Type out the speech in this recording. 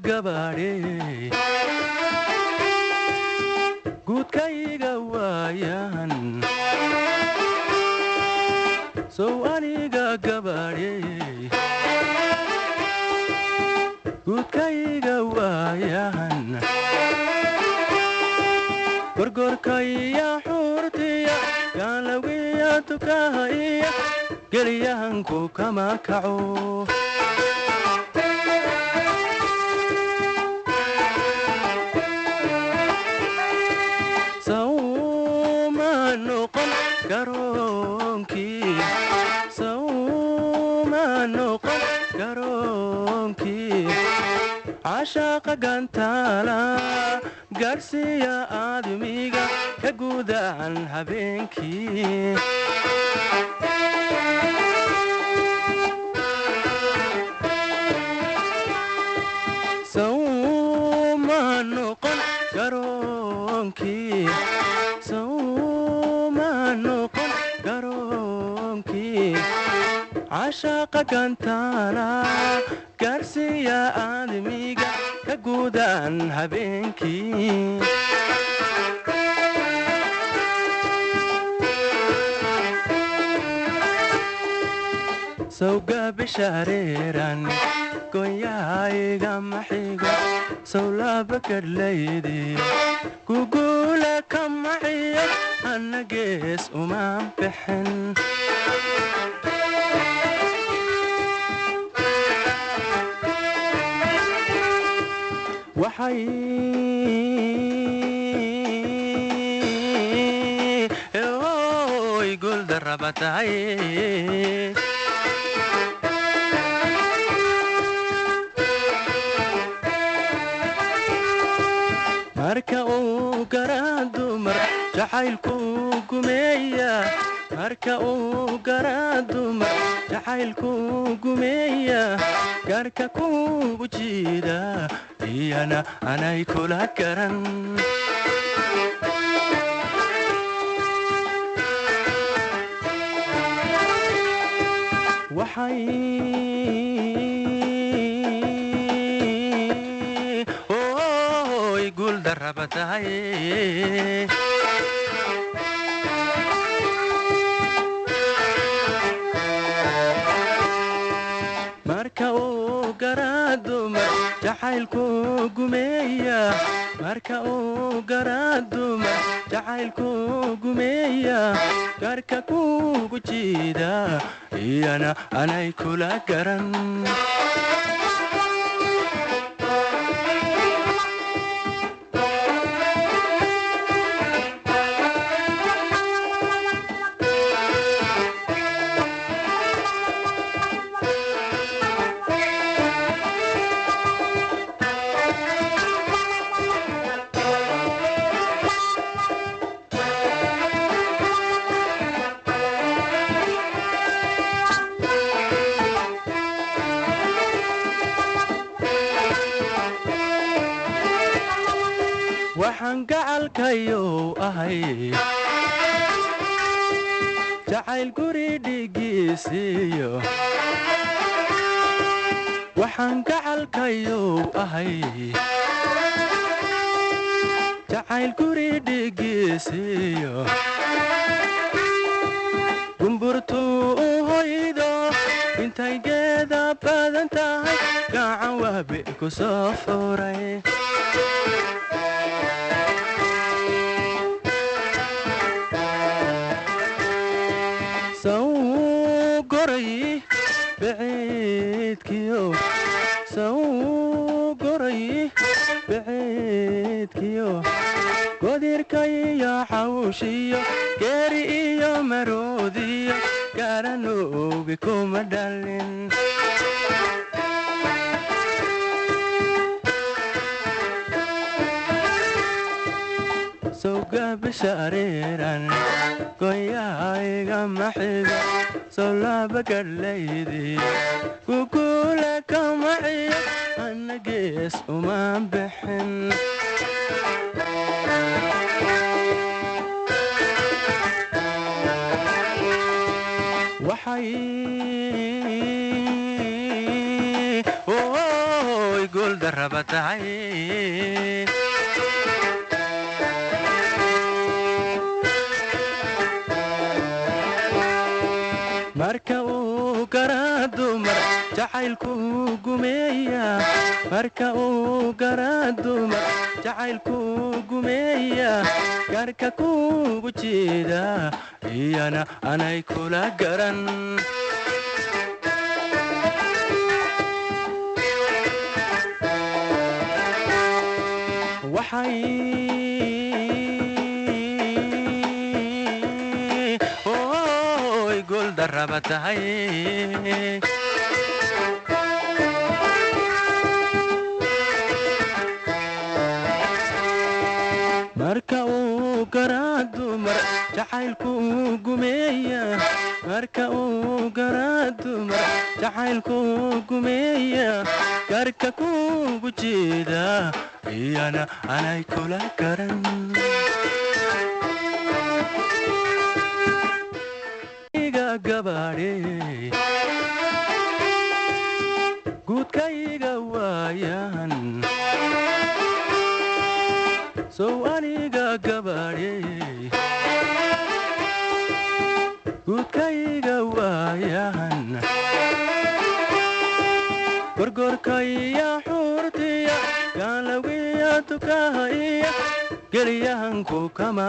gabadhe guudkayga waayan sow aniga gabadhe guudkayga waayan gorgorkaya xuurtiya gaalawiya tukahaiya geliyahanku kama kaco sawma noqon garoonkii sawma noqon garoonkii cashaqa gantaala gaarsiya aadmiga ka guudaan habeenkii sawma noqon garoonkii sawma noqon garoonkii cashaqa gantaala gaarsiya aadmiga ka guudaan habeenkii sawga bishaareeran goyahayga maxigo sawlaba kadhlaydi guguula ka maxiyo anna gees umaan bixin waxay oy guuldarrabatahay marka uu garaa dumar jacaylku gumeeya marka uu garaa dumar jacaylku gumeeya gaarka kugu jiida iyana anay kula garan waxay oy guuldarrabatahay marka uu garaa dumar jacaylku gumeeya marka uu garaa dumar jacaylku gumeeya gaarka kugu jiida iyana anay kula garan waxaan gacalkayow ahay jacayl guri dhigiisiyo waxaan gacalkayow ahay jacayl guri dhigiisiyo gumburtuu u hoydo intay geeda badan tahay gacan waabe ku soo furay sawgoray baciidkiyo sawgoray baciidkiyo godirka iyo xawshiyo geeri iyo maroodiyo garanoogi kuma dhalin sawga bishaareeran goyahayga maxigo sawlaba kadhlaydi guguula ka maxiyo anna gees umaan bixin waxay oy guul darabatahay marka uu garaado mar jacaylku gumeeya marka uu garaado mar jacaylku gumeeya garka kugu jeeda iyana anay kula garan waxay gol darabatahay marka uu garaado mar jacaylku gumeeya marka uu garaado mar jacaylku gumeeya garka kugu jeeda iyana anay kula garan gabadhe guudkayga waayan sow aniga gabadhe guudkayga waayan gorgorkaya xuurtiya gaalawiya tukahaya geliyahanku kama